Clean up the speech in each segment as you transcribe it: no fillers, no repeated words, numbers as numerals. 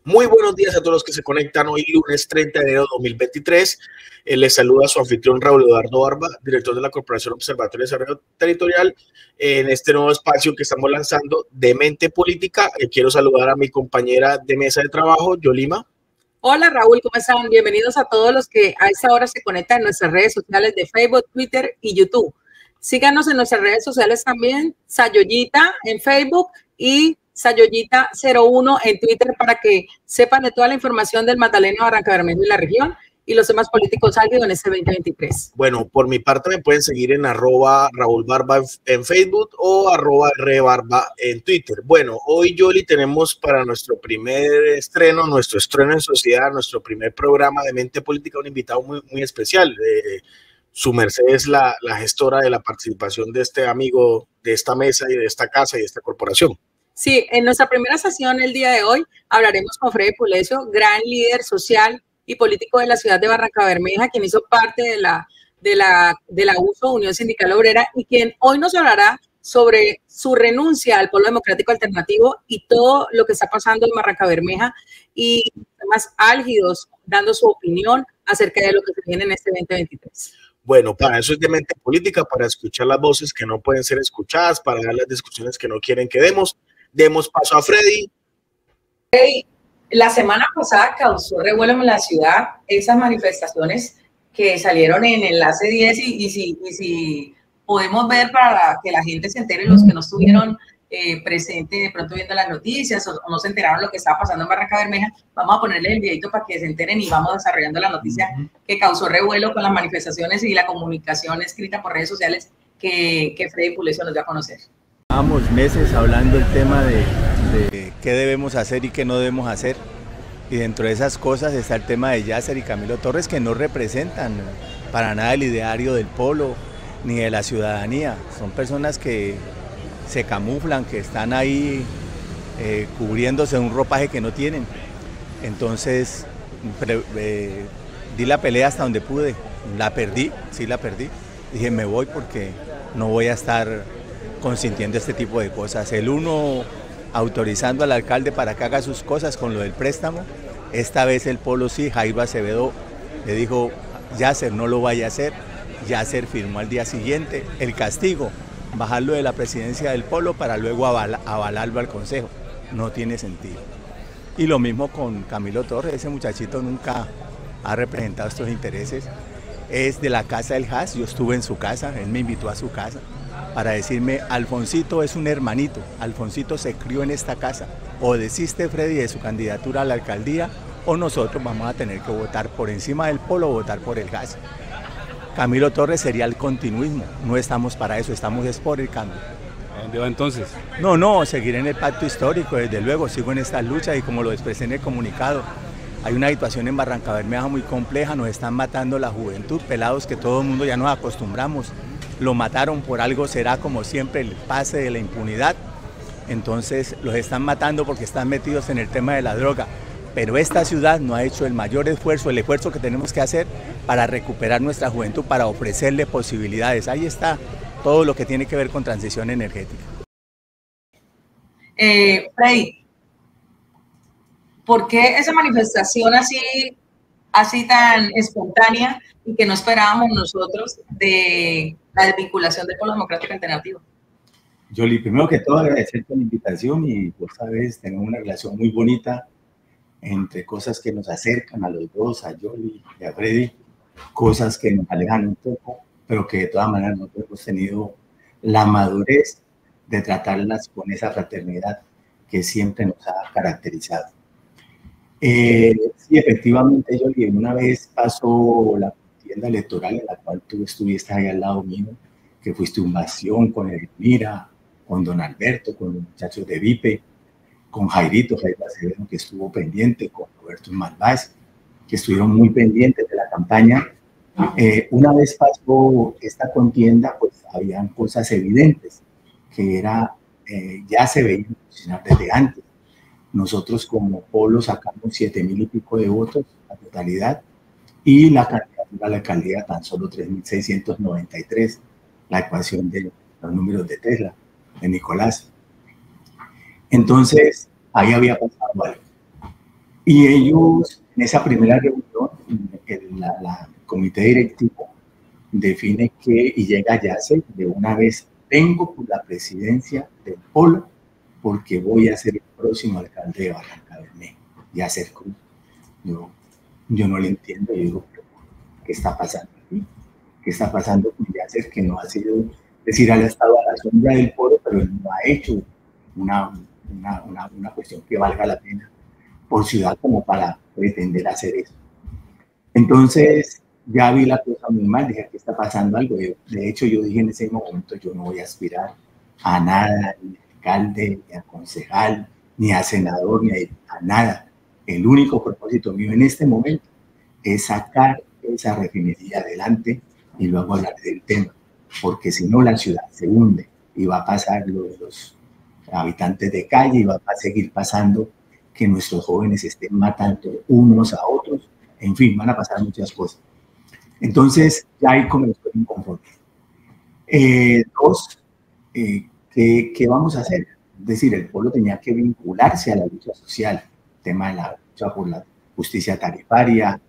Muy buenos días a todos los que se conectan hoy lunes 30 de enero de 2023. Les saluda su anfitrión Raúl Eduardo Barba, director de la Corporación Observatorio de Desarrollo Territorial, en este nuevo espacio que estamos lanzando de Mente Política. Quiero saludar a mi compañera de mesa de trabajo, Yolima. Hola Raúl, ¿cómo están? Bienvenidos a todos los que a esta hora se conectan en nuestras redes sociales de Facebook, Twitter y YouTube. Síganos en nuestras redes sociales también, Sayoyita en Facebook y Sayoyita01 en Twitter para que sepan de toda la información del Magdalena, Barrancabermeja y la región y los temas políticos álgidos en este 2023. Bueno, por mi parte me pueden seguir en @RaúlBarba en Facebook o @RBarba en Twitter. Bueno, hoy, Yoli, tenemos para nuestro estreno en sociedad, nuestro primer programa de Mente Política, un invitado muy especial. Su merced es la gestora de la participación de este amigo, de esta mesa y de esta casa y de esta corporación. Sí, en nuestra primera sesión el día de hoy hablaremos con Freddy Pulecio, gran líder social y político de la ciudad de Barrancabermeja, quien hizo parte de la USO, Unión Sindical Obrera, y quien hoy nos hablará sobre su renuncia al Polo Democrático Alternativo y todo lo que está pasando en Barrancabermeja y temas álgidos, dando su opinión acerca de lo que se viene en este 2023. Bueno, para eso es de Mente Política, para escuchar las voces que no pueden ser escuchadas, para dar las discusiones que no quieren que demos. Demos paso a Freddy. La semana pasada causó revuelo en la ciudad esas manifestaciones que salieron en Enlace 10 y si podemos ver para que la gente se entere, los que no estuvieron presentes de pronto viendo las noticias o no se enteraron lo que estaba pasando en Barrancabermeja, vamos a ponerle el videito para que se enteren y vamos desarrollando la noticia que causó revuelo con las manifestaciones y la comunicación escrita por redes sociales que Freddy Pulecio nos dio a conocer. Llevamos meses hablando el tema de qué debemos hacer y qué no debemos hacer, y dentro de esas cosas está el tema de Yasser y Camilo Torres, que no representan para nada el ideario del polo ni de la ciudadanía. Son personas que se camuflan, que están ahí cubriéndose de un ropaje que no tienen. Entonces di la pelea hasta donde pude, la perdí, sí la perdí. Dije, me voy porque no voy a estar consintiendo este tipo de cosas. El uno autorizando al alcalde para que haga sus cosas con lo del préstamo. Esta vez el polo sí, Jairo Acevedo le dijo, Yasser no lo vaya a hacer. Yasser firmó al día siguiente el castigo, bajarlo de la presidencia del polo para luego avalarlo al consejo. No tiene sentido. Y lo mismo con Camilo Torres, ese muchachito nunca ha representado estos intereses. Es de la casa del Has, yo estuve en su casa, él me invitó a su casa para decirme, Alfonsito es un hermanito, Alfonsito se crió en esta casa, o desiste Freddy de su candidatura a la alcaldía, o nosotros vamos a tener que votar por encima del polo o votar por el gas. Camilo Torres sería el continuismo, no estamos para eso, estamos es por el cambio. ¿A dónde va entonces? No, seguiré en el pacto histórico, desde luego, sigo en estas luchas y como lo expresé en el comunicado, hay una situación en Barrancabermeja muy compleja, nos están matando la juventud, pelados que todo el mundo ya nos acostumbramos. Lo mataron por algo, será como siempre el pase de la impunidad. Entonces los están matando porque están metidos en el tema de la droga. Pero esta ciudad no ha hecho el mayor esfuerzo, el esfuerzo que tenemos que hacer para recuperar nuestra juventud, para ofrecerle posibilidades. Ahí está todo lo que tiene que ver con transición energética. Freddy, ¿por qué esa manifestación así tan espontánea y que no esperábamos nosotros de la desvinculación del Polo Democrático Alternativo? Yoli, primero que todo agradecerte la invitación y pues sabes, tenemos una relación muy bonita entre cosas que nos acercan a los dos, a Yoli y a Freddy, cosas que nos alejan un poco, pero que de todas maneras nosotros hemos tenido la madurez de tratarlas con esa fraternidad que siempre nos ha caracterizado. Sí, efectivamente, Yoli, una vez pasó la contienda electoral en la cual tú estuviste ahí al lado mío, que fuiste un bastión con Elmira, con don Alberto, con los muchachos de Vipe, con Jairo Acevedo, que estuvo pendiente, con Roberto Malvás, que estuvieron muy pendientes de la campaña. Una vez pasó esta contienda, pues habían cosas evidentes, que ya se veían funcionar desde antes. Nosotros como polo sacamos 7,000 y pico de votos, la totalidad, y la candidatura a la alcaldía tan solo 3,693, la ecuación de los números de Tesla, de Nicolás. Entonces, ahí había pasado algo. Y ellos, en esa primera reunión, la comité directivo define que, y llega Yasser de una vez, vengo por la presidencia del Polo porque voy a ser el próximo alcalde de Barrancabermeja, Yasser Cruz. Yo no le entiendo, yo digo, ¿qué está pasando aquí? ¿Qué está pasando con Yasser, que no ha sido, es decir, él ha estado a la sombra del Polo, pero él no ha hecho una cuestión que valga la pena por ciudad como para pretender hacer eso? Entonces, ya vi la cosa muy mal, dije, ¿qué está pasando algo? De hecho, yo dije en ese momento, yo no voy a aspirar a nada, ni a alcalde, ni a concejal, ni a senador, ni a nada. El único propósito mío en este momento es sacar esa refinería adelante y luego hablar del tema, porque si no la ciudad se hunde y va a pasar lo de los habitantes de calle y va a seguir pasando que nuestros jóvenes estén matando unos a otros, en fin, van a pasar muchas cosas. Entonces, ya ahí comenzó el inconforme. Dos, ¿qué vamos a hacer? Es decir, el pueblo tenía que vincularse a la lucha social, el tema de la lucha por la justicia tarifaria,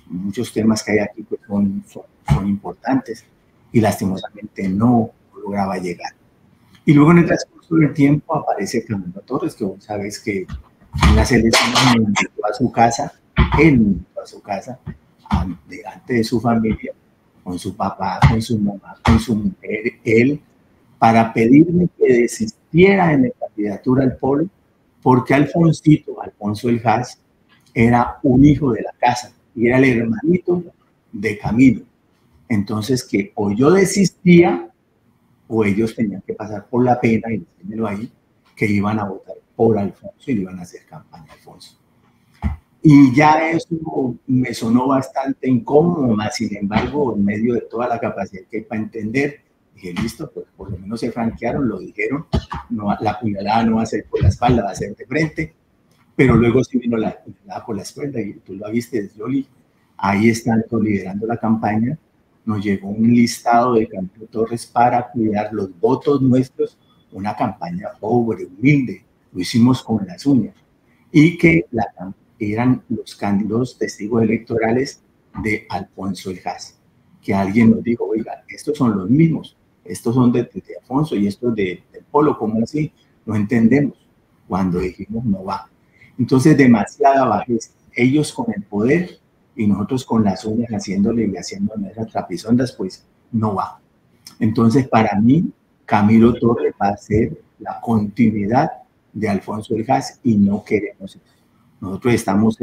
muchos temas que hay aquí pues son importantes y lastimosamente no lograba llegar. Y luego en el transcurso del tiempo aparece Camilo Torres, que vos sabes que en las elecciones me invitó a su casa, él me invitó a su casa, delante de su familia, con su papá, con su mamá, con su mujer, él, para pedirme que desistiera de mi candidatura al polo, porque Alfonso el Jas, era un hijo de la casa y era el hermanito de Camilo. Entonces, que o yo desistía o ellos tenían que pasar por la pena, y decírmelo ahí, que iban a votar por Alfonso y le iban a hacer campaña a Alfonso. Y ya eso me sonó bastante incómodo, más sin embargo, en medio de toda la capacidad que hay para entender, dije, listo, pues por lo menos se franquearon, lo dijeron, no, la puñalada no va a ser por la espalda, va a ser de frente, pero luego sí vino la puñalada por la espalda, y tú lo viste, Yoli, ahí están liderando la campaña, nos llegó un listado de Camilo Torres para cuidar los votos nuestros, una campaña pobre, humilde, lo hicimos con las uñas, y que eran los testigos electorales de Alfonso el Jas, que alguien nos dijo, oiga, estos son los mismos, estos son de Alfonso y estos del Polo, ¿cómo así? No entendemos. Cuando dijimos, no va. Entonces, demasiada bajeza, ellos con el poder y nosotros con las uñas haciéndole y haciéndole esas trapisondas, pues no va. Entonces, para mí, Camilo Torres va a ser la continuidad de Alfonso el Jas y no queremos eso. Nosotros estamos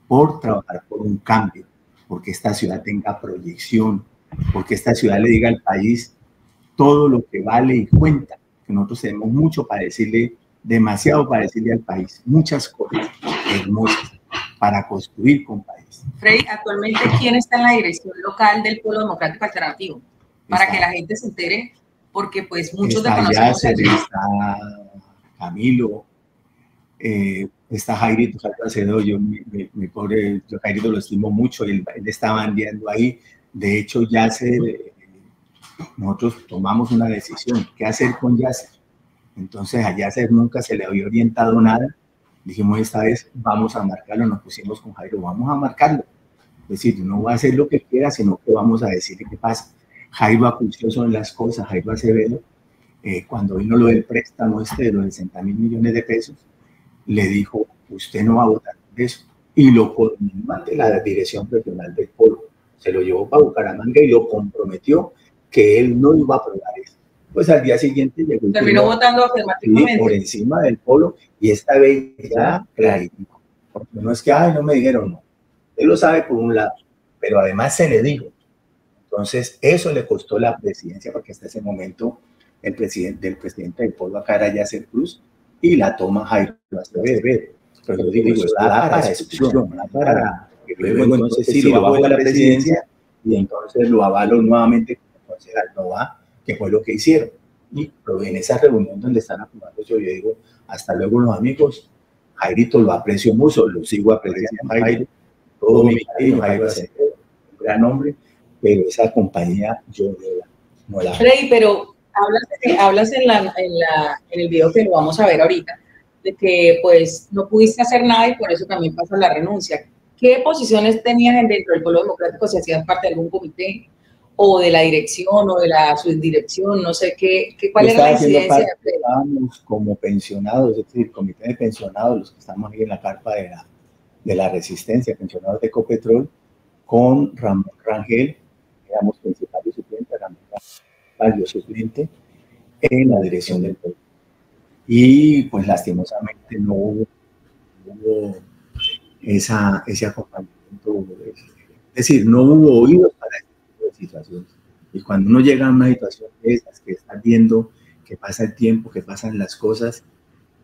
por trabajar por un cambio, porque esta ciudad tenga proyección, porque esta ciudad le diga al país todo lo que vale y cuenta, que nosotros tenemos mucho para decirle, demasiado para decirle al país, muchas cosas hermosas para construir con país. Freddy, actualmente, ¿quién está en la dirección local del Polo Democrático Alternativo? Para que la gente se entere, porque pues muchos desconocemos. Está Camilo, está Jairito Salvacedo, mi pobre, yo Jairito lo estimo mucho, él estaba andando ahí. De hecho, nosotros tomamos una decisión, ¿qué hacer con Yasser? Entonces a Yasser nunca se le había orientado nada, dijimos esta vez vamos a marcarlo, nos pusimos con Jairo, vamos a marcarlo, es decir, no va a hacer lo que quiera, sino que vamos a decirle qué pasa. Jairo acucioso en las cosas, Jairo Acevedo, cuando vino lo del préstamo de los 60.000 millones de pesos, le dijo, usted no va a votar por eso, y lo coordinó ante la dirección regional del Polo, se lo llevó para Bucaramanga y lo comprometió que él no iba a aprobar eso. Pues al día siguiente llegó. Terminó votando afirmativamente. Por encima del Polo, y esta vez ya clarito. Porque no es que, ay, no me dijeron, no. Él lo sabe por un lado, pero además se le dijo. Entonces, eso le costó la presidencia, porque hasta ese momento el presidente del Polo acá era Yasser Cruz, y la toma Jairo Acevedo. Pero yo digo, eso da para discusión, para que luego entonces sí lo bajo de la presidencia, y entonces lo avalo nuevamente como concejal, no va, que fue lo que hicieron. Y en esa reunión donde están aprobando yo digo, hasta luego los amigos, Jairito lo aprecio mucho, lo sigo apreciando a Jairo, todo mi cariño, Jairo Acevedo, un gran hombre, pero esa compañía yo no la... Freddy, pero hablas en el video que lo vamos a ver ahorita, de que pues no pudiste hacer nada y por eso también pasa la renuncia. ¿Qué posiciones tenías dentro del Polo Democrático, si hacías parte de algún comité o de la dirección o de la subdirección? No sé cuál era la incidencia. Estábamos como pensionados, es decir, comité de pensionados, los que estamos ahí en la carpa de la resistencia, pensionados de Ecopetrol, con Ramón Rangel, éramos principal y suplente, Ramón Rangel, suplente, en la dirección del pueblo. Y pues lastimosamente no hubo ese acompañamiento, es decir, no hubo oídos para este tipo de situaciones. Y cuando uno llega a una situación de esas, que estás viendo que pasa el tiempo, que pasan las cosas,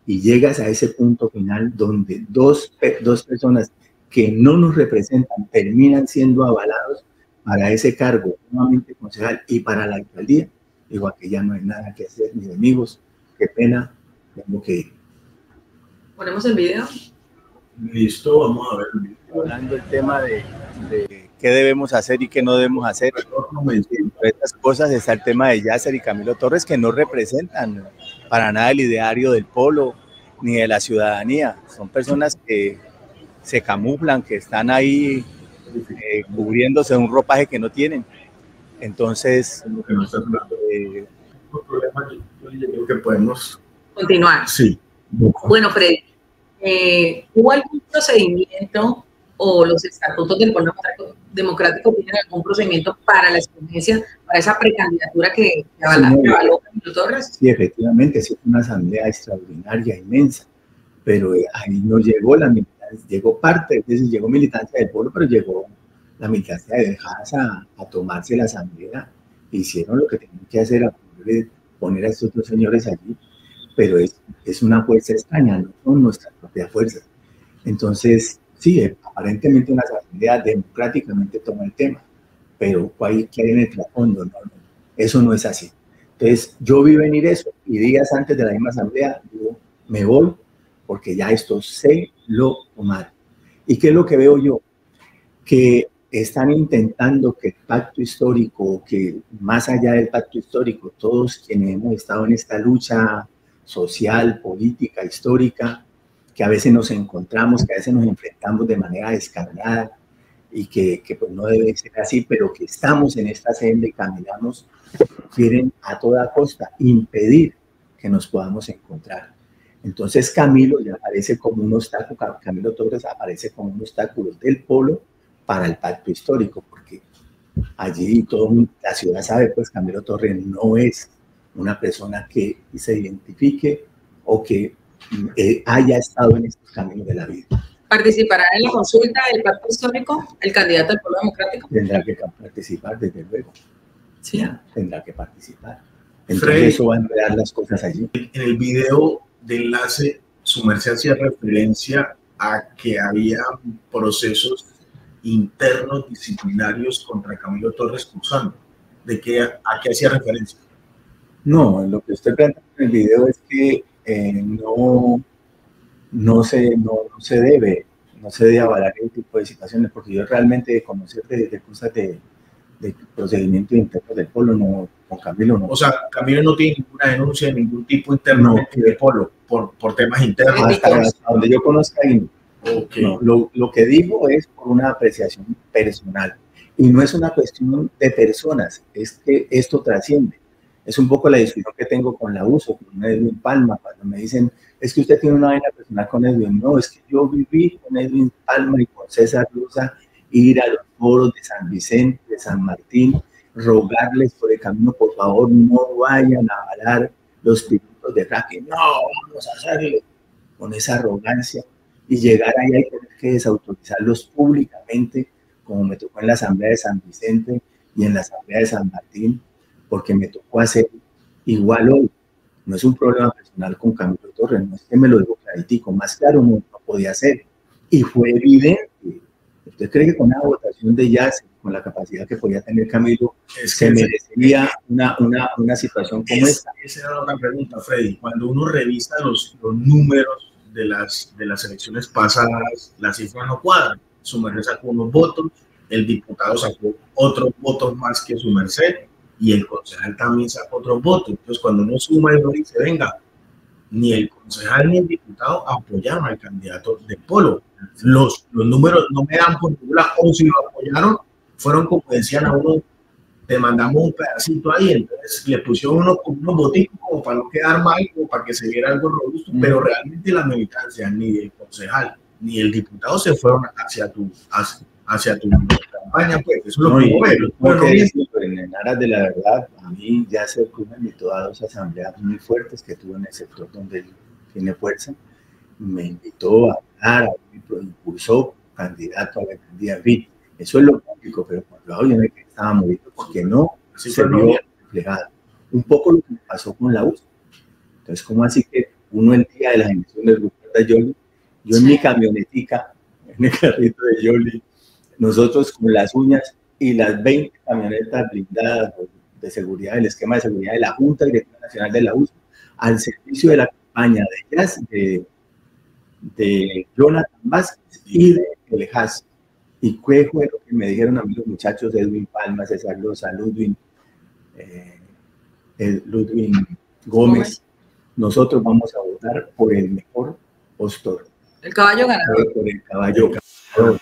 y llegas a ese punto final donde dos personas que no nos representan terminan siendo avalados para ese cargo, nuevamente concejal, y para la alcaldía, digo, aquí ya no hay nada que hacer, mis amigos, qué pena, tengo que ir. ¿Ponemos el video? Listo, vamos a ver el video. Hablando del tema de qué debemos hacer y qué no debemos hacer. Entre estas cosas está el tema de Yasser y Camilo Torres, que no representan para nada el ideario del polo ni de la ciudadanía. Son personas que se camuflan, que están ahí cubriéndose de un ropaje que no tienen. Entonces, el problema, yo creo que podemos continuar. Sí. Bueno, Freddy, ¿hubo algún procedimiento o los estatutos del Polo Democrático tienen algún procedimiento para la escogencia, para esa precandidatura que avaló Camilo Torres? Sí, efectivamente, sí, fue una asamblea extraordinaria, inmensa, pero ahí no llegó la militancia, llegó parte, es decir, llegó militancia del pueblo, pero llegó la militancia de Dejadas a tomarse la asamblea, hicieron lo que tenían que hacer, a poner a estos dos señores allí, pero es una fuerza extraña, no son nuestras propias fuerzas. Entonces, sí, aparentemente una asamblea democráticamente toma el tema, pero ¿qué hay en el trasfondo? No, eso no es así. Entonces, yo vi venir eso, y días antes de la misma asamblea, digo, me voy, porque ya esto se lo tomaron. ¿Y qué es lo que veo yo? Que están intentando que el pacto histórico, que más allá del pacto histórico, todos quienes hemos estado en esta lucha social, política, histórica, que a veces nos encontramos, que a veces nos enfrentamos de manera descarnada y que pues no debe ser así, pero que estamos en esta senda y caminamos, quieren a toda costa impedir que nos podamos encontrar. Entonces Camilo ya aparece como un obstáculo, Camilo Torres aparece como un obstáculo del polo para el pacto histórico, porque allí la ciudad sabe, pues Camilo Torres no es una persona que se identifique o que haya estado en estos caminos de la vida. ¿Participará en la consulta del pacto histórico el candidato del Polo Democrático? Tendrá que participar, desde luego. Sí. Ya, tendrá que participar. Entonces Freddy, eso va a enredar las cosas allí. En el video de enlace, su merced hacía referencia a que había procesos internos disciplinarios contra Camilo Torres cursando. ¿A qué hacía referencia? No, lo que estoy planteando en el video es que no se debe avalar ese tipo de situaciones, porque yo realmente de conocer de cosas de procedimiento interno del polo, no, con Camilo no. O sea, Camilo no tiene ninguna denuncia de ningún tipo interno del polo por temas internos. Hasta donde yo conozca, okay. No, lo que digo es por una apreciación personal, y no es una cuestión de personas, es que esto trasciende. Es un poco la discusión que tengo con la USO, con Edwin Palma, cuando me dicen, es que usted tiene una vaina personal con Edwin. No, es que yo viví con Edwin Palma y con César Rosa, ir a los foros de San Vicente, de San Martín, rogarles por el camino, por favor, no vayan a avalar los pilotos de fracking. No, vamos a hacerlo con esa arrogancia, y llegar ahí hay que desautorizarlos públicamente, como me tocó en la Asamblea de San Vicente y en la Asamblea de San Martín, porque me tocó hacer igual hoy. No es un problema personal con Camilo Torres, no es que me lo digo claritico, más claro no podía hacer. Y fue evidente. ¿Usted cree que con una votación de Yasser, con la capacidad que podía tener Camilo, se merecería una situación como esta? Esa era una pregunta, Freddy. Cuando uno revisa los números de las elecciones pasadas, las cifras no cuadran. Su merced sacó unos votos, el diputado sacó otros votos más que su merced, y el concejal también sacó otros votos. Entonces, cuando uno suma y uno dice, venga, ni el concejal ni el diputado apoyaron al candidato del Polo. Los números no me dan por ninguna, o si lo apoyaron, fueron como decían a uno, te mandamos un pedacito ahí, entonces le pusieron unos boticos como para no quedar mal, como para que se viera algo robusto, pero realmente la militancia, ni el concejal, ni el diputado se fueron hacia tu campaña, pues, eso es lo que en aras de la verdad, a mí ya se me invitó a 2 asambleas muy fuertes que tuvo en el sector donde él tiene fuerza, me invitó a hablar, impulsó candidato a la alcaldía, en fin, eso es lo público, pero por lo yo no estaba movido porque no se vio reflejado. Un poco lo que me pasó con la USA. Entonces, ¿cómo así que uno el día de las elecciones recuerda a Yoli? Yo en mi camionetica, en el carrito de Yoli, nosotros con las uñas y las 20 camionetas blindadas de seguridad, el esquema de seguridad de la Junta Directiva Nacional de la USA, al servicio de la campaña de Jonathan Vázquez y de El Has. Y fue lo que me dijeron a mí los muchachos, Edwin Palma, César Loza, Ludwin Gómez. Nosotros vamos a votar por el mejor postor. El caballo ganador. Por el caballo ganador.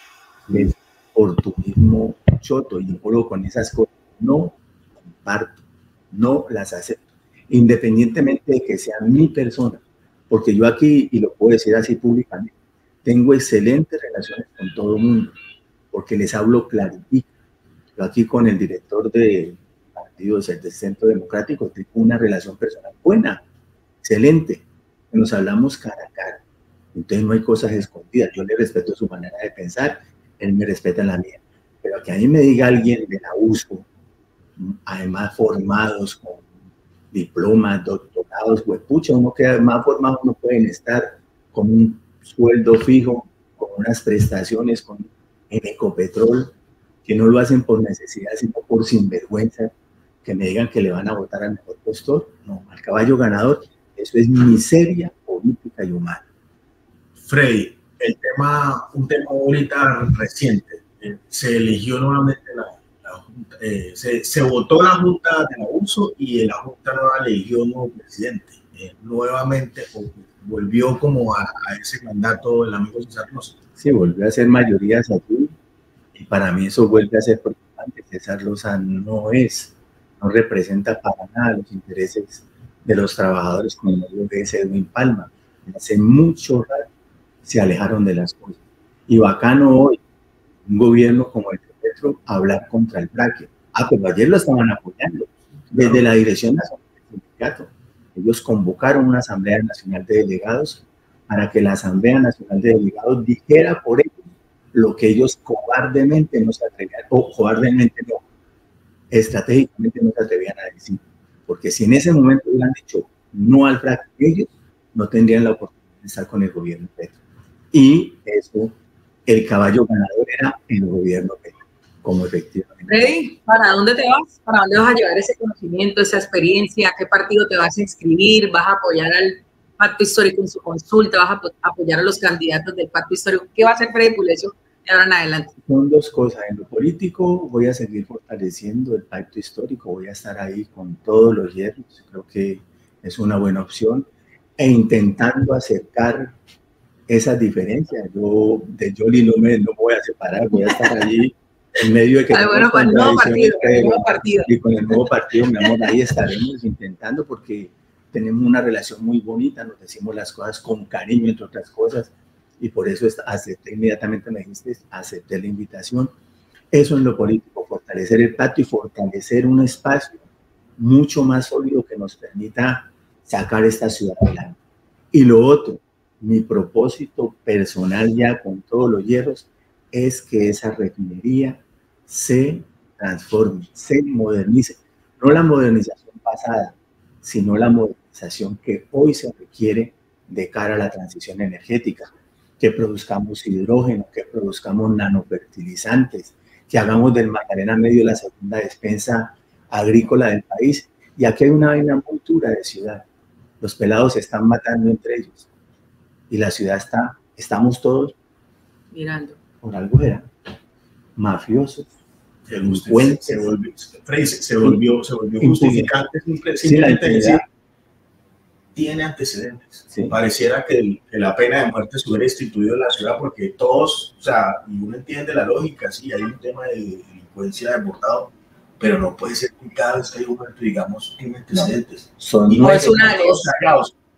El oportunismo choto, y yo con esas cosas no comparto, no las acepto, independientemente de que sea mi persona, porque yo aquí, y lo puedo decir así públicamente, tengo excelentes relaciones con todo el mundo, porque les hablo clarito. Yo aquí con el director del partido del Centro Democrático tengo una relación personal buena, excelente, nos hablamos cara a cara, entonces no hay cosas escondidas, yo le respeto su manera de pensar, él me respeta la mía, pero que a mí me diga alguien de la USO, además formados con diplomas, doctorados, pues pucha, uno que más formado no pueden estar con un sueldo fijo, con unas prestaciones, en Ecopetrol, que no lo hacen por necesidad, sino por sinvergüenza, que me digan que le van a votar al mejor postor, no, al caballo ganador, eso es miseria política y humana. Freddy, un tema ahorita reciente, se eligió nuevamente la Junta, se votó la Junta de la USO y la Junta nueva eligió un nuevo presidente, nuevamente volvió como a ese mandato el amigo César Loza. Sí, volvió a ser mayoría azul, y para mí eso vuelve a ser preocupante. César Loza no representa para nada los intereses de los trabajadores, como lo que es Edwin Palma. Hace mucho rato se alejaron de las cosas. Y bacano hoy, un gobierno como el de Petro, hablar contra el fracking. Pero ayer lo estaban apoyando, desde la Dirección Nacional del Sindicato. Ellos convocaron una Asamblea Nacional de Delegados para que la Asamblea Nacional de Delegados dijera por ellos lo que ellos cobardemente no se atrevían, o cobardemente no, estratégicamente no se atrevían a decir. Porque si en ese momento hubieran dicho no al fracking, ellos no tendrían la oportunidad de estar con el gobierno Petro. Y eso, el caballo ganador era el gobierno Petro, como efectivamente. Freddy, ¿para dónde te vas? ¿Para dónde vas a llevar ese conocimiento, esa experiencia? ¿A qué partido te vas a inscribir? ¿Vas a apoyar al Pacto Histórico en su consulta? ¿Vas a apoyar a los candidatos del Pacto Histórico? ¿Qué va a hacer Freddy Pulecio de ahora en adelante? Son dos cosas. En lo político voy a seguir fortaleciendo el Pacto Histórico, voy a estar ahí con todos los hierros, creo que es una buena opción, e intentando acercar esas diferencias. Yo de Yoli no me voy a separar, voy a estar allí en medio de que... bueno, con el nuevo partido, y con el nuevo partido, mi amor, ahí estaremos intentando, porque tenemos una relación muy bonita, nos decimos las cosas con cariño, entre otras cosas, y por eso acepté inmediatamente, me dijiste, acepté la invitación. Eso en lo político, fortalecer el pacto y fortalecer un espacio mucho más sólido que nos permita sacar esta ciudad adelante. Y lo otro, mi propósito personal ya con todos los hierros es que esa refinería se transforme, se modernice. No la modernización pasada, sino la modernización que hoy se requiere de cara a la transición energética. Que produzcamos hidrógeno, que produzcamos nanofertilizantes, que hagamos del Magdalena Medio la segunda despensa agrícola del país. Y aquí hay una vaina muy dura de ciudad. Los pelados se están matando entre ellos. Y la ciudad estamos todos mirando. Por algo era mafiosos, se volvió justificante simplemente decir tiene antecedentes. Sí. Pareciera que la pena de muerte se hubiera instituido en la ciudad porque todos, o sea, y uno entiende la lógica, sí, hay un tema de delincuencia desbordado, pero no puede ser que cada vez que hay un muerto, digamos, tiene antecedentes. Son y no es un alias.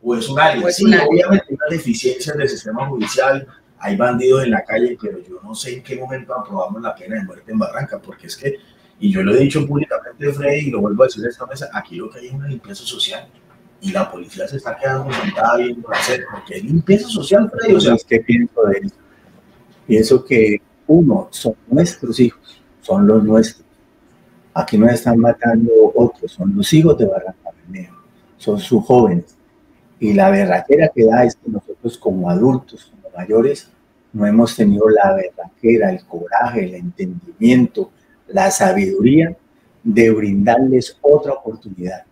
O es un alias. Sí, obviamente hay unas deficiencias del sistema judicial, hay bandidos en la calle, pero yo no sé en qué momento aprobamos la pena de muerte en Barranca, porque es que, y yo lo he dicho públicamente, Freddy, y lo vuelvo a decir en esta mesa, aquí lo que hay es una limpieza social. Y la policía se está quedando montada viendo hacer, porque es limpieza social, Freddy. O sea, ¿qué pienso de eso? Pienso que, uno, son nuestros hijos, son los nuestros. Aquí no están matando otros, son los hijos de Barranca Bermeja, son sus jóvenes. Y la berraquera que da es que nosotros como adultos, como mayores, no hemos tenido la berraquera, el coraje, el entendimiento, la sabiduría de brindarles otra oportunidad.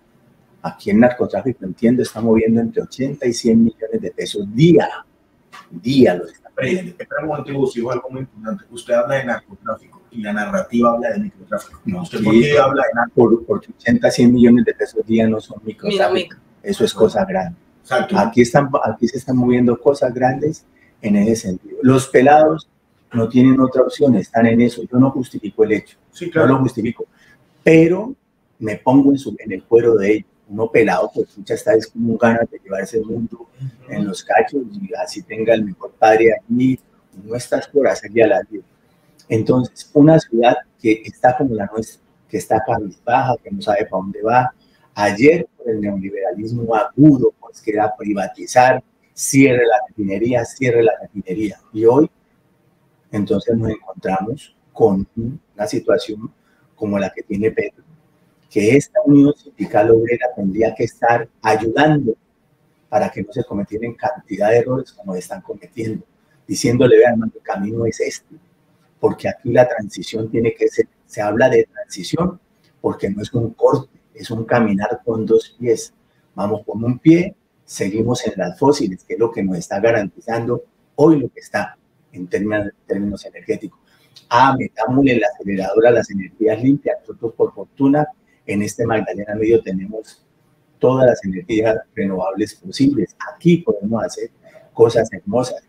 Aquí el narcotráfico, entiendo, está moviendo entre 80 y 100 millones de pesos día lo está moviendo. Espera un momento, Gus, dijo algo muy importante. Usted habla de narcotráfico y la narrativa habla de microtráfico. No, ¿Usted por qué habla de narcotráfico? Porque 80 a 100 millones de pesos día no son microtráfico. Eso es cosa grande. Exacto. Aquí se están moviendo cosas grandes en ese sentido. Los pelados no tienen otra opción, están en eso. Yo no justifico el hecho, sí, claro. No lo justifico, pero me pongo en el cuero de ellos. Uno pelado, pues mucha está es como un ganas de llevarse el mundo en los cachos y así tenga el mejor padre allí, no estás por hacerle a la vida. Entonces, una ciudad que está como la nuestra, que está cabizbaja, que no sabe para dónde va. Ayer, por el neoliberalismo agudo, pues que era privatizar, cierre la refinería. Y hoy, entonces nos encontramos con una situación como la que tiene Petro, que esta unión sindical obrera tendría que estar ayudando para que no se cometieran cantidad de errores como están cometiendo, diciéndole, vean, el camino es este, porque aquí la transición tiene que ser, se habla de transición, porque no es un corte, es un caminar con dos pies. Vamos con un pie, seguimos en las fósiles, que es lo que nos está garantizando hoy lo que está en términos energéticos. Metámosle el acelerador a las energías limpias. Nosotros, por fortuna, en este Magdalena Medio tenemos todas las energías renovables posibles. Aquí podemos hacer cosas hermosas.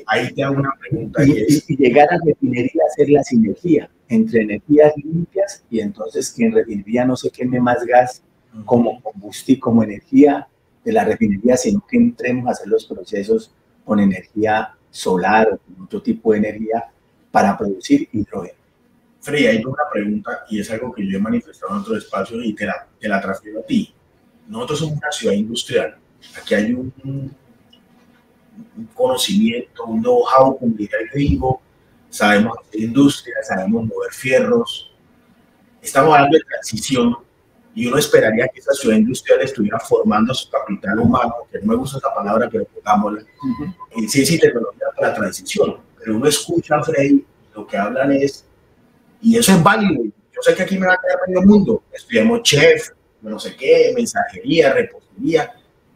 Ahí te hago una pregunta. Y llegar a refinería, hacer la sinergia entre energías limpias y entonces que en refinería no se queme más gas como combustible, como energía de la refinería, sino que entremos a hacer los procesos con energía solar o con otro tipo de energía para producir hidrógeno. Freddy, hay una pregunta y es algo que yo he manifestado en otros espacios y te la transfiero a ti. Nosotros somos una ciudad industrial. Aquí hay un conocimiento, un know-how, como diría el gringo. Sabemos hacer industria, sabemos mover fierros. Estamos hablando de transición y uno esperaría que esa ciudad industrial estuviera formando su capital humano, que no me gusta esa palabra, pero pongámosla, en ciencia y tecnología para la transición. Pero uno escucha a Freddy, lo que hablan es, y eso es válido. Yo sé que aquí me va a quedar medio mundo. Estudiamos chef, no sé qué, mensajería, repostería,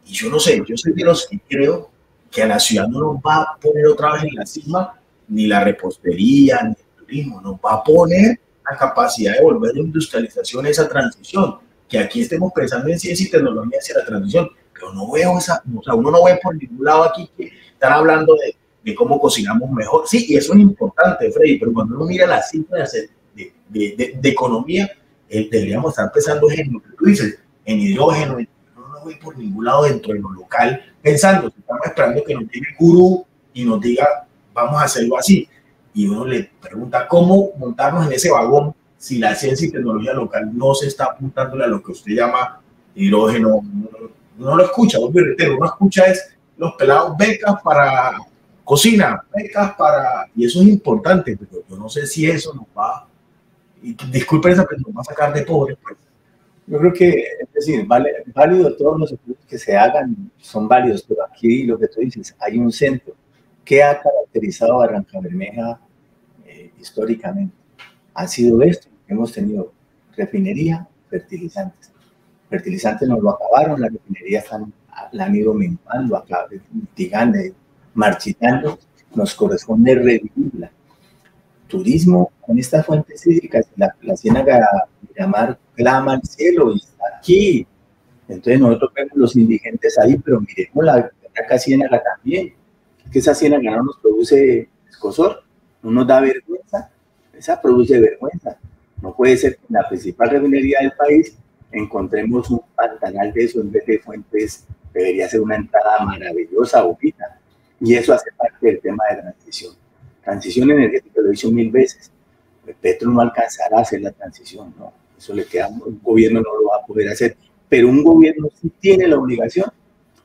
y yo no sé, yo soy de los que creo que a la ciudad no nos va a poner otra vez en la cima ni la repostería, ni el turismo, nos va a poner la capacidad de volver a la industrialización, esa transición, que aquí estemos pensando en ciencia y tecnología hacia la transición, pero no veo esa, o sea, uno no ve por ningún lado aquí que están hablando de cómo cocinamos mejor. Sí, y eso es importante, Freddy, pero cuando uno mira las cifras de economía, deberíamos estar pensando en lo que tú dices, en hidrógeno. No voy por ningún lado dentro de lo local pensando, estamos esperando que nos llegue el gurú y nos diga, vamos a hacerlo así. Y uno le pregunta, ¿cómo montarnos en ese vagón si la ciencia y tecnología local no se está apuntándole a lo que usted llama hidrógeno? No lo escucha, uno escucha es los pelados, becas para cocina, becas para... Y eso es importante, pero yo no sé si eso nos va... Y disculpen esa, pero nos va a sacar de pobres, pues. Yo creo que, es decir, válido todos los estudios que se hagan, son válidos, pero aquí lo que tú dices, hay un centro. ¿Qué ha caracterizado a Barranca Bermeja históricamente? Ha sido esto, hemos tenido refinería, fertilizantes. Fertilizantes nos lo acabaron, las refinerías la han ido menguando, mitigando, marchitando, nos corresponde revivirla. Turismo con estas fuentes hídricas, la ciénaga Miramar clama al cielo y está aquí. Entonces nosotros vemos los indigentes ahí, pero miremos la ciénaga también, que esa ciénaga no nos produce escozor, no nos da vergüenza, esa produce vergüenza. No puede ser que en la principal refinería del país encontremos un pantanal de eso en vez de fuentes. Debería ser una entrada maravillosa, bonita, y eso hace parte del tema de transición energética. Lo he dicho 1000 veces. El Petro no alcanzará a hacer la transición, no, eso le queda, un gobierno no lo va a poder hacer, pero un gobierno sí tiene la obligación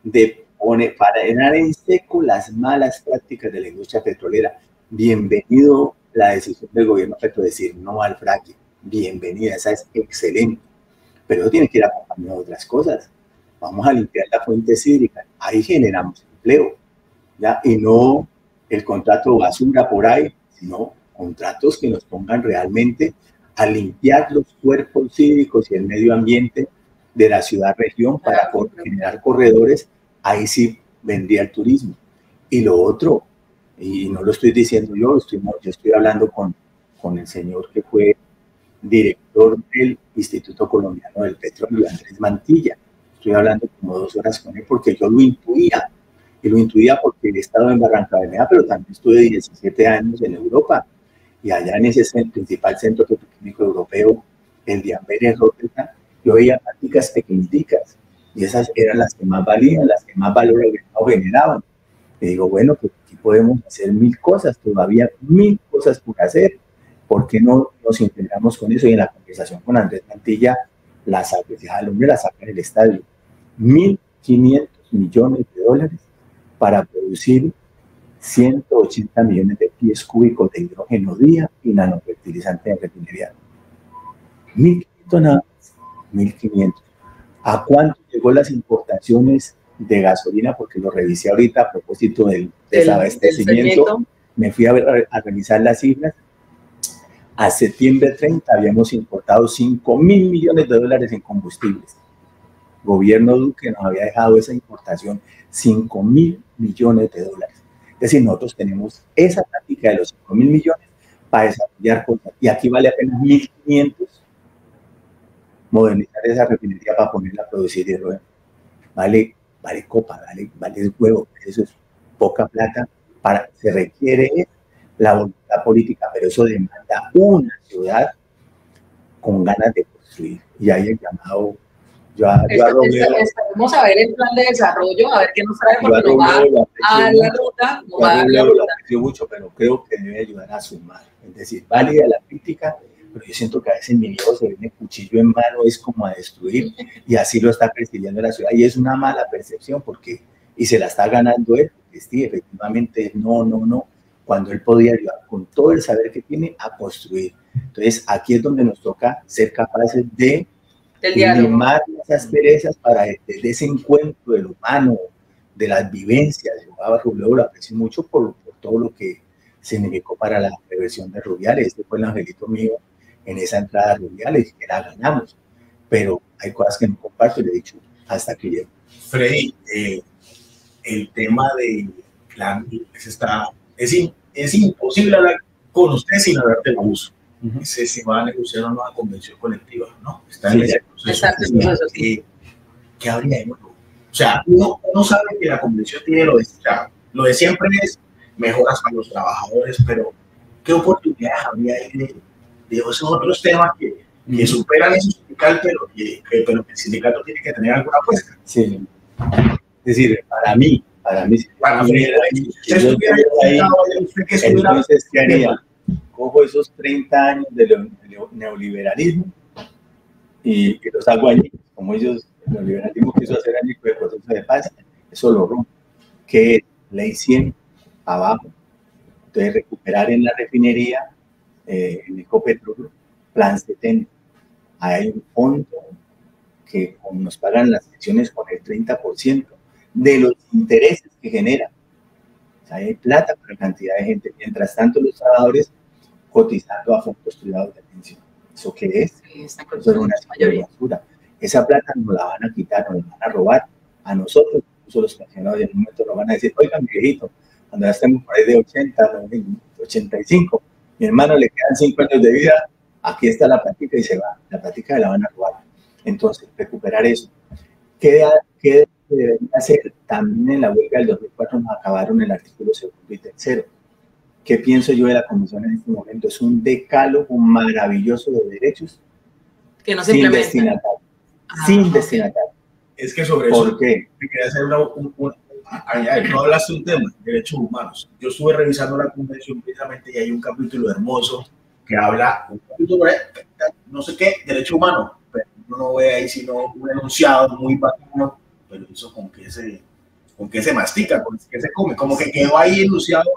de frenar en seco las malas prácticas de la industria petrolera. Bienvenido la decisión del gobierno Petro de decir no al fracking, bienvenida, esa es excelente, pero eso tiene que ir acompañado de otras cosas. Vamos a limpiar la fuente hídrica, ahí generamos empleo, ¿ya? Y no el contrato basura por ahí, sino contratos que nos pongan realmente a limpiar los cuerpos hídricos y el medio ambiente de la ciudad-región para generar corredores. Ahí sí vendría el turismo. Y lo otro, y no lo estoy diciendo yo estoy hablando con el señor que fue director del Instituto Colombiano del Petróleo, Andrés Mantilla. Estoy hablando como 2 horas con él porque yo lo intuía. Y lo intuía porque he estado en Barrancabermeja, pero también estuve 17 años en Europa. Y allá en ese principal centro petroquímico europeo, el de Amberes, Rotterdam, yo veía prácticas pequeñitas. Y esas eran las que más valían, las que más valor agregado generaban. Y digo, bueno, pues aquí podemos hacer 1000 cosas, todavía 1000 cosas por hacer. ¿Por qué no nos integramos con eso? Y en la conversación con Andrés Mantilla, la saca en el estadio. 1.500 millones de dólares para producir 180 millones de pies cúbicos de hidrógeno día y nanofertilizante en refinería. 1.500 nada más, 1.500. ¿A cuánto llegó las importaciones de gasolina? Porque lo revisé ahorita a propósito del desabastecimiento. Me fui a revisar las cifras. A septiembre 30 habíamos importado 5.000 millones de dólares en combustibles. Gobierno Duque nos había dejado esa importación 5.000 millones de dólares. Es decir, nosotros tenemos esa práctica de los 5.000 millones para desarrollar cosas. Y aquí vale apenas 1.500 modernizar esa refinería para ponerla a producir hidrógeno. Vale copa, vale huevo. Eso es poca plata. Se requiere la voluntad política, pero eso demanda una ciudad con ganas de construir. Y ahí el llamado. Vamos a ver el plan de desarrollo, a ver qué nos trae, porque no va a la ruta, no va a la ruta. Lo aprecio mucho, pero creo que debe ayudar a sumar. Es decir, válida la crítica, pero yo siento que a veces mi viejo se viene cuchillo en mano, es como a destruir, y así lo está persiguiendo la ciudad, y es una mala percepción, y se la está ganando él, porque sí, efectivamente, no, cuando él podía ayudar con todo el saber que tiene a construir. Entonces, aquí es donde nos toca ser capaces de limar esas perezas para ese encuentro del humano, de las vivencias. Yo a Robledo lo aprecio mucho por todo lo que significó para la reversión de Rubiales. Este fue el angelito mío en esa entrada de Rubiales, que la ganamos. Pero hay cosas que no comparto y le he dicho hasta que llego. Freddy, el tema de plan es imposible hablar con usted sin hablar del abuso. Se va a negociar una nueva convención colectiva, ¿no? Está en ese proceso. ¿Qué habríamos? O sea, uno sabe que la convención tiene lo de siempre es mejoras para los trabajadores, pero ¿qué oportunidades habría de esos otros temas que superan eso sindical, pero que el sindicato tiene que tener alguna apuesta? Sí. Es decir, para mí, entonces, ¿qué haría? Cojo esos 30 años de neoliberalismo y los hago allí, como ellos, el neoliberalismo quiso hacer allí con el proceso de paz, eso lo rompo. Que ley 100 abajo, entonces recuperar en la refinería, en Ecopetrol, plan 70. Hay un fondo que nos pagan las pensiones con el 30% de los intereses que genera. O sea, hay plata para cantidad de gente. Mientras tanto, los trabajadores cotizando a fondos privados de pensión. ¿Eso qué es? Eso es una basura. Esa plata nos la van a quitar, nos la van a robar a nosotros, incluso los pensionados, y en un momento nos van a decir, oigan, mi viejito, cuando ya estemos por ahí de 80, 85, mi hermano le quedan 5 años de vida, aquí está la plática y se va. La plática la van a robar. Entonces, recuperar eso. ¿Qué debería hacer? También en la huelga del 2004 nos acabaron el artículo 2 y 3. ¿Qué pienso yo de la Comisión en este momento? Es un decálogo maravilloso de derechos que no se sin implementa. destinatario. Sin destinatario. Es que sobre ¿Por eso qué? quería hacer no hablaste de un tema, derechos humanos. Yo estuve revisando la convención precisamente y hay un capítulo hermoso que habla, un capítulo de, no sé qué, derechos humanos, pero uno no ve ahí sino un enunciado muy bacano, pero eso con que se mastica, con que se come, como que quedó ahí enunciado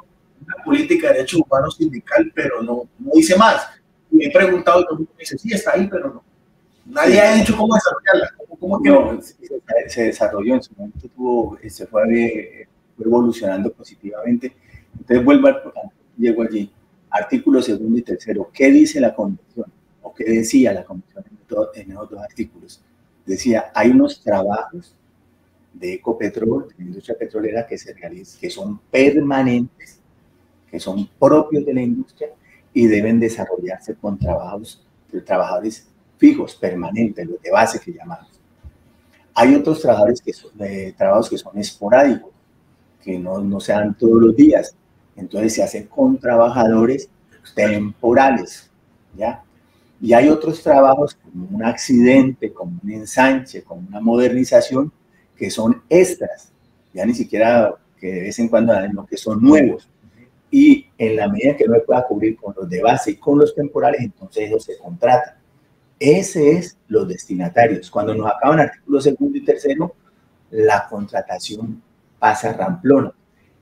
una política de derechos humanos sindical, pero no dice más. Y he preguntado y todo el mundo dice, sí, está ahí, pero no. Nadie ha dicho cómo desarrollarla. ¿Cómo quedó? No, se desarrolló en su momento, se fue evolucionando positivamente. Entonces llego allí. Artículo 2 y 3. ¿Qué dice la Convención? ¿O qué decía la Convención en esos dos artículos? Decía, hay unos trabajos de Ecopetrol, de la industria petrolera, que se realizan, que son permanentes, que son propios de la industria y deben desarrollarse con trabajos de trabajadores fijos, permanentes, los de base que llamamos. Hay otros trabajos que son esporádicos, que no se dan todos los días. Entonces se hacen con trabajadores temporales, ¿ya? Y hay otros trabajos como un accidente, como un ensanche, como una modernización, que son extras, ya ni siquiera que de vez en cuando dan, lo que son nuevos. Y en la medida que no se pueda cubrir con los de base y con los temporales, entonces ellos se contratan. Ese es los destinatarios. Cuando nos acaban artículos 2 y 3, la contratación pasa ramplona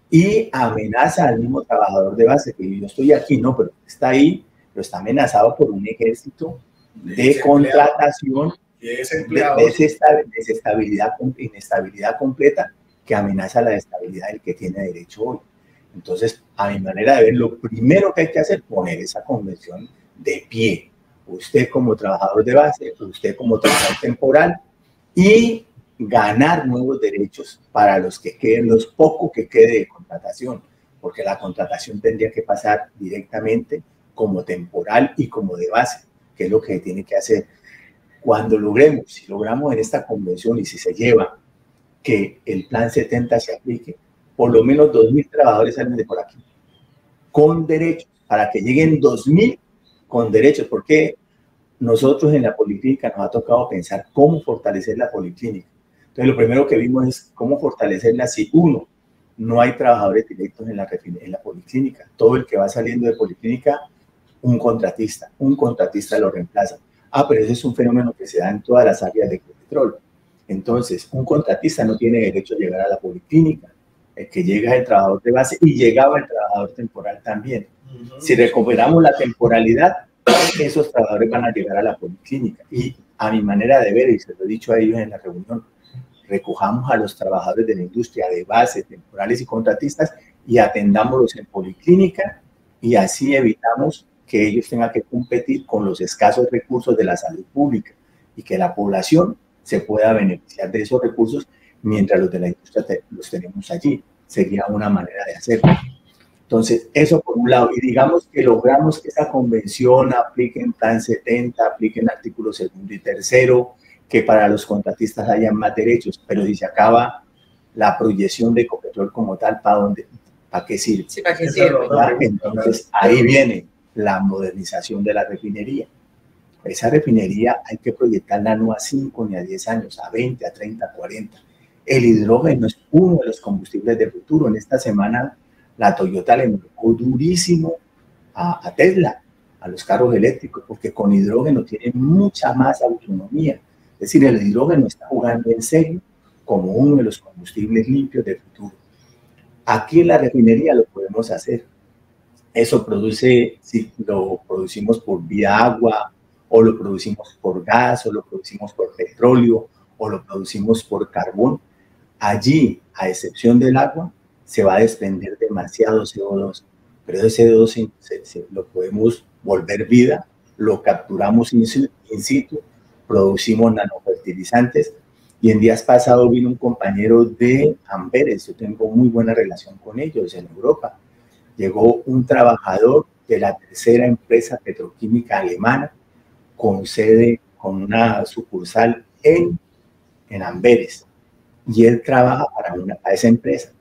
y amenaza al mismo trabajador de base, que yo estoy aquí, no, pero está ahí, pero está amenazado por un ejército de contratación, de desestabilidad, inestabilidad completa, que amenaza la estabilidad del que tiene derecho hoy. Entonces, a mi manera de ver, lo primero que hay que hacer es poner esa convención de pie. Usted como trabajador de base, usted como trabajador temporal, y ganar nuevos derechos para los que queden, los pocos que quede de contratación, porque la contratación tendría que pasar directamente como temporal y como de base, que es lo que tiene que hacer. Cuando logremos, si logramos en esta convención y si se lleva que el plan 70 se aplique, por lo menos 2.000 trabajadores salen de por aquí, con derechos, para que lleguen 2.000 con derechos, porque nosotros en la policlínica nos ha tocado pensar cómo fortalecer la policlínica. Entonces, lo primero que vimos es cómo fortalecerla si, uno, no hay trabajadores directos en la policlínica. Todo el que va saliendo de policlínica, un contratista lo reemplaza. Pero ese es un fenómeno que se da en todas las áreas de Ecopetrol. Entonces, un contratista no tiene derecho a llegar a la policlínica. El que llega es el trabajador de base y llegaba el trabajador temporal también. Si recuperamos la temporalidad, esos trabajadores van a llegar a la policlínica. Y a mi manera de ver, y se lo he dicho a ellos en la reunión, recojamos a los trabajadores de la industria de base, temporales y contratistas y atendámoslos en policlínica, y así evitamos que ellos tengan que competir con los escasos recursos de la salud pública y que la población se pueda beneficiar de esos recursos mientras los de la industria los tenemos allí. Sería una manera de hacerlo. Entonces, eso por un lado. Y digamos que logramos que esa convención aplique en plan 70, aplique en artículos 2 y 3, que para los contratistas hayan más derechos, pero si se acaba la proyección de Ecopetrol como tal, ¿para qué sirve? Sí, ¿para qué sirve? Entonces, ahí viene la modernización de la refinería. Esa refinería hay que proyectarla no a 5 ni a 10 años, a 20, a 30, a 40. El hidrógeno es uno de los combustibles del futuro. En esta semana, la Toyota le marcó durísimo a Tesla, a los carros eléctricos, porque con hidrógeno tiene mucha más autonomía. Es decir, el hidrógeno está jugando en serio como uno de los combustibles limpios del futuro. Aquí en la refinería lo podemos hacer. Eso produce, si lo producimos por vía agua, o lo producimos por gas, o lo producimos por petróleo, o lo producimos por carbón. Allí, a excepción del agua, se va a desprender demasiado CO2, pero ese CO2 lo podemos volver vida, lo capturamos in situ, producimos nanofertilizantes, y en días pasados vino un compañero de Amberes, yo tengo muy buena relación con ellos en Europa. Llegó un trabajador de la tercera empresa petroquímica alemana con sede, con una sucursal en en Amberes, y él trabaja para esa empresa.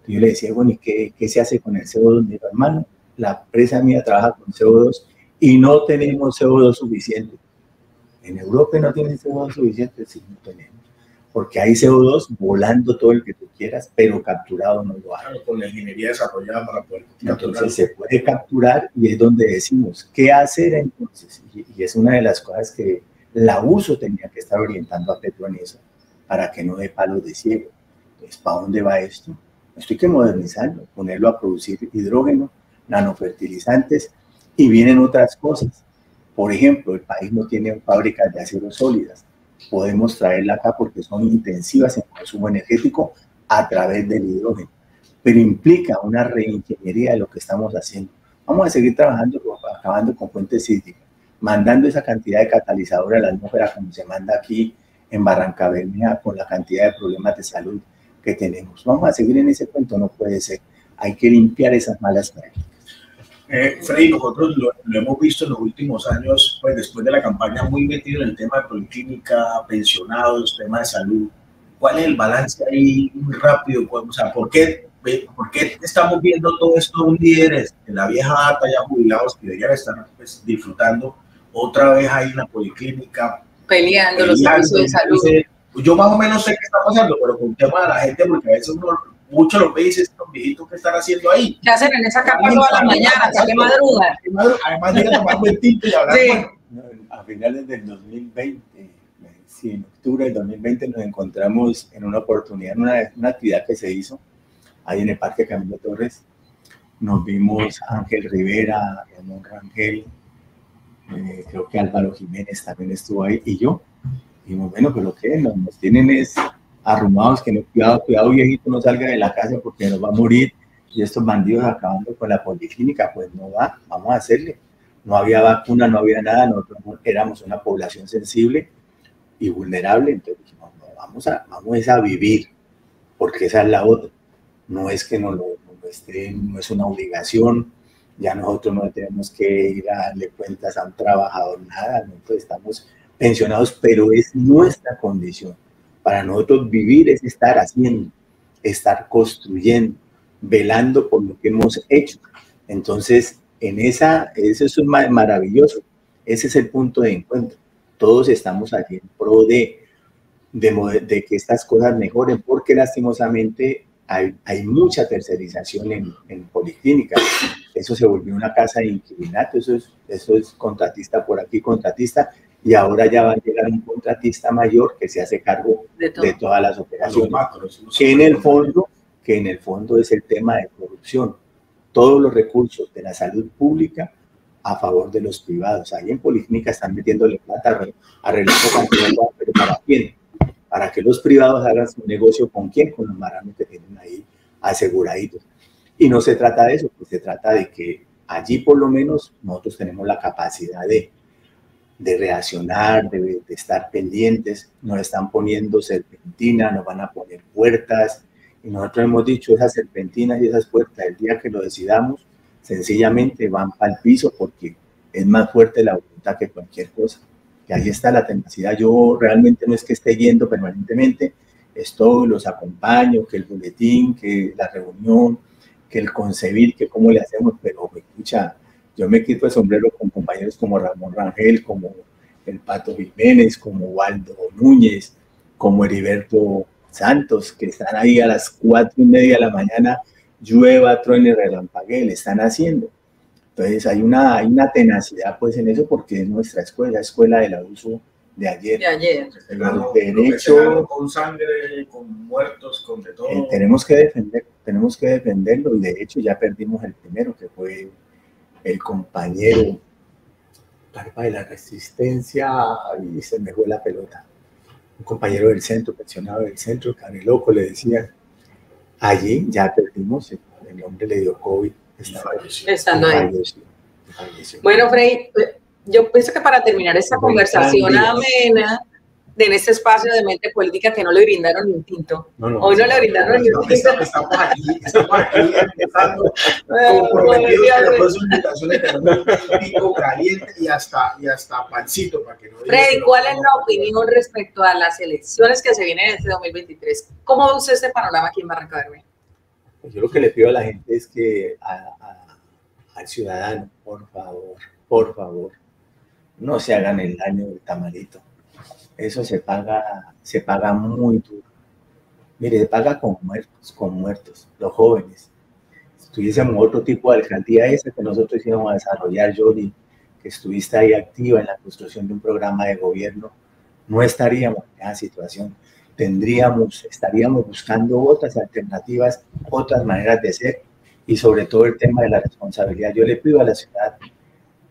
Yo le decía, bueno, ¿y qué se hace con el CO2? Me dijo, hermano, la empresa mía trabaja con CO2 y no tenemos CO2 suficiente. En Europa no tienen CO2 suficiente, sí, no tenemos. Porque hay CO2 volando todo el que tú quieras, pero capturado no lo hay. Claro, con la ingeniería desarrollada para poder capturar. Entonces se puede capturar y es donde decimos, ¿qué hacer entonces? Y es una de las cosas que la uso tenía que estar orientando a Petro en eso, para que no dé palos de ciego. Entonces, ¿para dónde va esto? Esto hay que modernizarlo, ponerlo a producir hidrógeno, nanofertilizantes, y vienen otras cosas. Por ejemplo, el país no tiene fábricas de acero sólidas. Podemos traerla acá porque son intensivas en consumo energético a través del hidrógeno, pero implica una reingeniería de lo que estamos haciendo. Vamos a seguir trabajando, acabando con fuentes hídricas, mandando esa cantidad de catalizadores a la atmósfera como se manda aquí en Barrancabermeja con la cantidad de problemas de salud que tenemos. Vamos a seguir en ese cuento, no puede ser. Hay que limpiar esas malas prácticas. Freddy, nosotros lo hemos visto en los últimos años, pues después de la campaña, muy metido en el tema de policlínica, pensionados, tema de salud. ¿Cuál es el balance ahí muy rápido? O sea, ¿por qué estamos viendo todo esto de líderes de la vieja data ya jubilados que deberían estar pues, disfrutando? Otra vez hay una policlínica peleando los servicios de salud. Yo más o menos sé qué está pasando, pero con el tema de la gente, porque a veces muchos los ve y dicen, estos viejitos, ¿qué están haciendo ahí? ¿Qué hacen en esa capa todas las mañanas? ¿A qué madrugan? Además de tomar buen tinto y hablar. Sí. A finales del 2020, sí, en octubre del 2020 nos encontramos en una oportunidad, en una actividad que se hizo ahí en el Parque Camilo Torres. Nos vimos a Ángel Rivera, Ramón Rangel, creo que Álvaro Jiménez también estuvo ahí, y yo. Dijimos, bueno, pero ¿qué? Nos tienen es arrumados, que no, cuidado viejito, no salga de la casa porque nos va a morir, y estos bandidos acabando con la policlínica. Pues no va, vamos a hacerle. No había vacuna, no había nada, nosotros éramos una población sensible y vulnerable, entonces dijimos, no, vamos a vivir, porque esa es la otra. No es que no es una obligación, ya nosotros no tenemos que ir a darle cuentas a un trabajador, nada, nosotros estamos pensionados, pero es nuestra condición. Para nosotros vivir es estar haciendo, estar construyendo, velando por lo que hemos hecho. Entonces, eso es maravilloso. Ese es el punto de encuentro. Todos estamos aquí en pro de que estas cosas mejoren, porque lastimosamente hay mucha tercerización en policlínicas. Eso se volvió una casa de inquilinato, eso es contratista por aquí, contratista, y ahora ya va a llegar un contratista mayor que se hace cargo de todas las operaciones, que en el fondo es el tema de corrupción. Todos los recursos de la salud pública a favor de los privados. Ahí en Policlínica están metiéndole plata a relajo cantidad, pero ¿para quién? Para que los privados hagan su negocio. ¿Con quién? Con los marranos que tienen ahí aseguraditos. Y no se trata de eso, pues se trata de que allí por lo menos nosotros tenemos la capacidad de reaccionar, de estar pendientes. Nos están poniendo serpentina, nos van a poner puertas, y nosotros hemos dicho, esas serpentinas y esas puertas, el día que lo decidamos, sencillamente van para el piso, porque es más fuerte la voluntad que cualquier cosa. Que ahí está la tenacidad. Yo realmente no es que esté yendo permanentemente, estoy, los acompaño, que el boletín, que la reunión, que el concebir, que cómo le hacemos, pero escucha, yo me quito el sombrero con compañeros como Ramón Rangel, como el Pato Jiménez, como Waldo Núñez, como Heriberto Santos, que están ahí a las 4:30 de la mañana, llueva, truene, relampaguee, le están haciendo. Entonces hay una tenacidad pues en eso, porque es nuestra escuela del abuso de ayer. De ayer. El derecho con sangre, con muertos, con de todo. Tenemos que defenderlo, y de hecho ya perdimos el primero, que fue el compañero Barba de la Resistencia, y se me fue la pelota. Un compañero del centro, pensionado del centro, cane loco, le decía. Allí ya perdimos, el hombre le dio COVID. Estando ahí. Falleció. Bueno, Frey, yo pienso que para terminar esta conversación amena, en este espacio de mente política que no le brindaron ni un tinto. Hoy no le brindaron ni un tinto. Estamos aquí empezando comprometidos con las dos invitaciones, tenemos un pico caliente y hasta pancito para que no digan. Freddy, ¿cuál es la opinión respecto a las elecciones que se vienen en este 2023? ¿Cómo ve usted este panorama aquí en Barranca Bermeja? Yo lo que le pido a la gente es que al ciudadano, por favor, no se hagan el daño del tamalito. Eso se paga muy duro. Mire, se paga con muertos, los jóvenes. Si tuviésemos otro tipo de alcaldía esa que nosotros íbamos a desarrollar, Yoli, que estuviste ahí activa en la construcción de un programa de gobierno, no estaríamos en esa situación. Estaríamos buscando otras alternativas, otras maneras de ser, y sobre todo el tema de la responsabilidad. Yo le pido a la ciudad,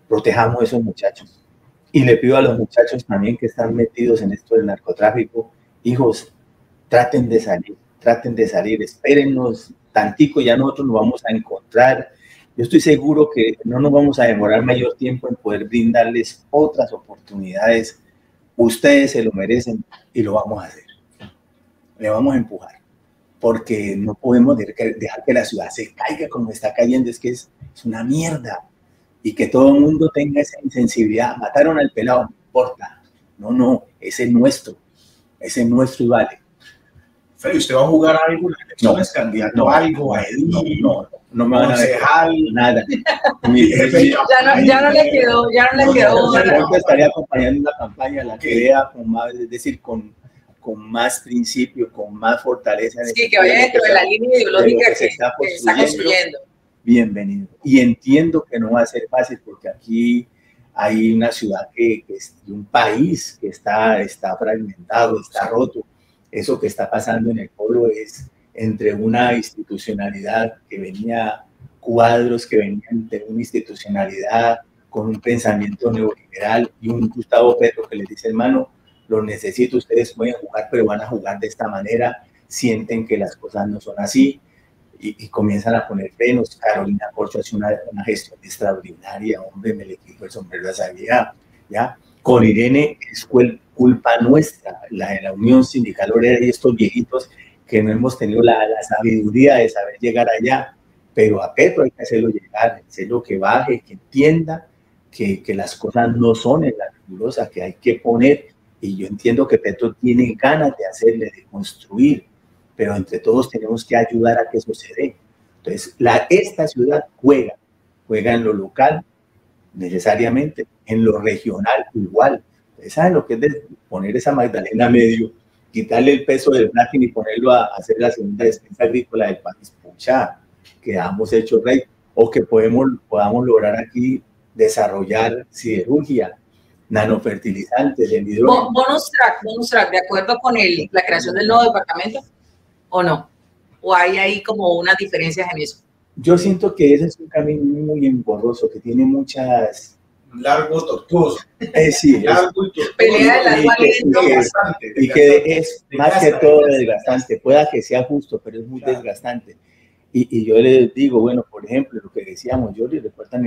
protejamos a esos muchachos. Y le pido a los muchachos también que están metidos en esto del narcotráfico, hijos, traten de salir, espérennos tantico, ya nosotros nos vamos a encontrar. Yo estoy seguro que no nos vamos a demorar mayor tiempo en poder brindarles otras oportunidades. Ustedes se lo merecen y lo vamos a hacer. Le vamos a empujar, porque no podemos dejar que la ciudad se caiga como está cayendo, es que es una mierda. Y que todo el mundo tenga esa insensibilidad. Mataron al pelado, no importa. No, ese es nuestro y vale. Freddy, ¿usted va a jugar algo? ¿No es candidato a algo? No me van a dejar nada. Ya no le quedó. Yo estaría acompañando una campaña, la que vea con más, es decir, con más principio, con más fortaleza. Sí, que vaya dentro de la línea ideológica que está construyendo. Bienvenido. Y entiendo que no va a ser fácil porque aquí hay una ciudad un país que está fragmentado, está roto. Eso que está pasando en el pueblo es entre una institucionalidad que venía, cuadros que venían de una institucionalidad con un pensamiento neoliberal y un Gustavo Petro que les dice, hermano, los necesito, ustedes pueden jugar, pero van a jugar de esta manera, sienten que las cosas no son así. Y comienzan a poner frenos. Carolina Corcho hace una gestión extraordinaria, hombre, me le quito el sombrero a esa vieja, ¿ya? Con Irene es culpa nuestra, la Unión Sindical Obrera y estos viejitos que no hemos tenido la sabiduría de saber llegar allá, pero a Petro hay que hacerlo llegar, hacerlo que baje, que entienda que las cosas no son en la rigurosa, que hay que poner, y yo entiendo que Petro tiene ganas de hacerle, de construir, pero entre todos tenemos que ayudar a que eso se dé. Entonces, esta ciudad juega en lo local necesariamente, en lo regional igual. Ustedes saben lo que es de poner esa Magdalena medio, quitarle el peso del fracking y ponerlo a hacer la segunda despensa agrícola del país. Pucha, quedamos hechos rey. O que podamos lograr aquí desarrollar siderurgia, nanofertilizantes, el hidrógeno. Bonus track, ¿de acuerdo con la creación del nuevo departamento? ¿O no? ¿O hay ahí como unas diferencias en eso? Yo siento que ese es un camino muy engorroso, que tiene muchas... Largo, tortuoso. Sí. Largo y tortuoso. Pelea de las y que es más que todo desgastante. Pueda que sea justo, pero es muy desgastante. Y yo les digo, bueno, por ejemplo, lo que decíamos, yo les recuerdan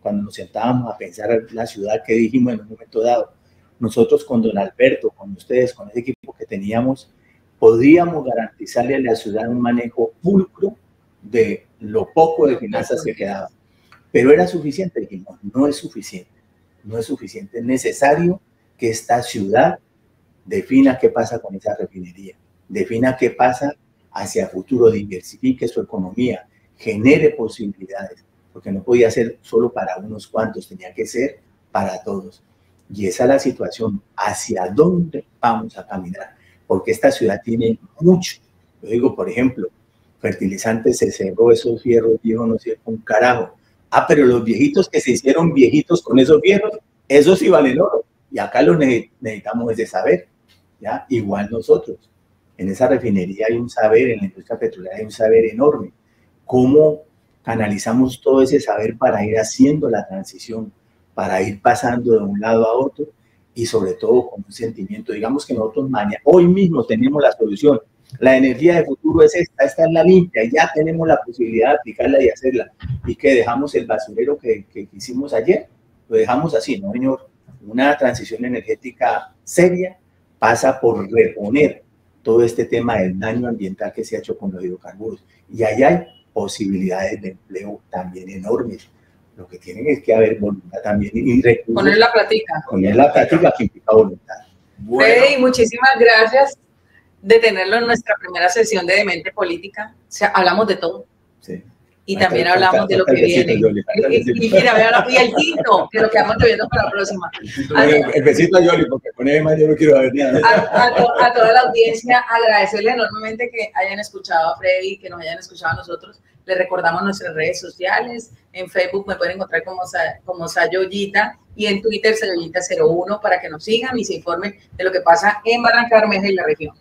cuando nos sentábamos a pensar la ciudad que dijimos en un momento dado. Nosotros con don Alberto, con ustedes, con ese equipo que teníamos, podríamos garantizarle a la ciudad un manejo pulcro de lo poco de finanzas que quedaba. Pero era suficiente, dijimos, no es suficiente, es necesario que esta ciudad defina qué pasa con esa refinería, defina qué pasa hacia el futuro, diversifique su economía, genere posibilidades, porque no podía ser solo para unos cuantos, tenía que ser para todos. Y esa es la situación, hacia dónde vamos a caminar, porque esta ciudad tiene mucho. Yo digo, por ejemplo, fertilizantes, se cerró esos fierros viejos, no sirve un carajo. Pero los viejitos que se hicieron viejitos con esos fierros, esos sí valen oro. Y acá lo necesitamos es de saber, ¿ya? Igual nosotros. En esa refinería hay un saber, en la industria petrolera hay un saber enorme. ¿Cómo canalizamos todo ese saber para ir haciendo la transición, para ir pasando de un lado a otro y sobre todo con un sentimiento? Digamos que nosotros hoy mismo tenemos la solución. La energía de futuro es esta es la limpia, ya tenemos la posibilidad de aplicarla y hacerla. Y que dejamos el basurero que hicimos ayer, lo dejamos así, ¿no, señor? Una transición energética seria pasa por reponer todo este tema del daño ambiental que se ha hecho con los hidrocarburos. Y ahí hay posibilidades de empleo también enormes. Lo que tienen es que haber voluntad también y recursos. Poner la platica. Poner la platica que implica voluntad. Bueno. Freddy, muchísimas gracias de tenerlo en nuestra primera sesión de Demente Política. O sea, hablamos de todo. Sí. Y también hablamos de lo que viene. Y mira, y el tinto, que lo que vamos viendo para la próxima. El besito a Yoli, porque con él más yo no quiero ver nada. A toda la audiencia, agradecerle enormemente que hayan escuchado a Freddy, que nos hayan escuchado a nosotros. Les recordamos nuestras redes sociales. En Facebook me pueden encontrar como Sayollita y en Twitter Sayollita01 para que nos sigan y se informen de lo que pasa en Barranca Bermeja y la región.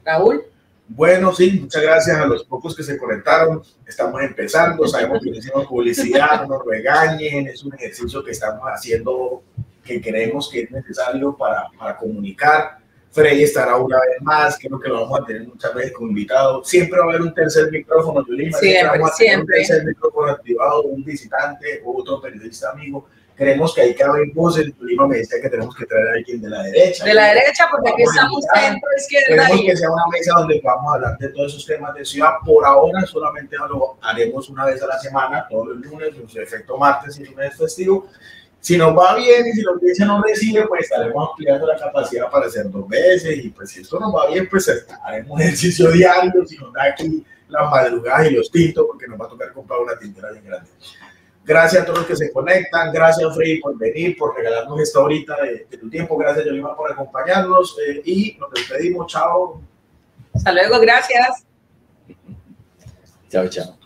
Raúl. Bueno, sí, muchas gracias a los pocos que se conectaron. Estamos empezando, sabemos que hicimos publicidad, no nos regañen, es un ejercicio que estamos haciendo que creemos que es necesario para comunicar. Freddy estará una vez más, creo que lo vamos a tener muchas veces como invitado. Siempre va a haber un tercer micrófono, Yolima. Siempre. Un tercer micrófono activado, un visitante o otro periodista amigo. Creemos que hay que abrir voces. Yolima me decía que tenemos que traer a alguien de la derecha. De la derecha, porque aquí estamos centro, izquierda. Queremos que sea una mesa donde podamos hablar de todos esos temas de ciudad. Por ahora solamente lo haremos una vez a la semana, todos los lunes, en su efecto martes y lunes festivo. Si nos va bien y si la audiencia no recibe, pues estaremos ampliando la capacidad para hacer 2 veces. Y pues si esto nos va bien, pues haremos un ejercicio diario. Si nos da aquí las madrugadas y los tintos, porque nos va a tocar comprar una tintera bien grande. Gracias a todos los que se conectan. Gracias, Freddy, por venir, por regalarnos esta horita de tu tiempo. Gracias, Yolima, por acompañarnos. Y nos despedimos. Chao. Hasta luego. Gracias. Chao, chao.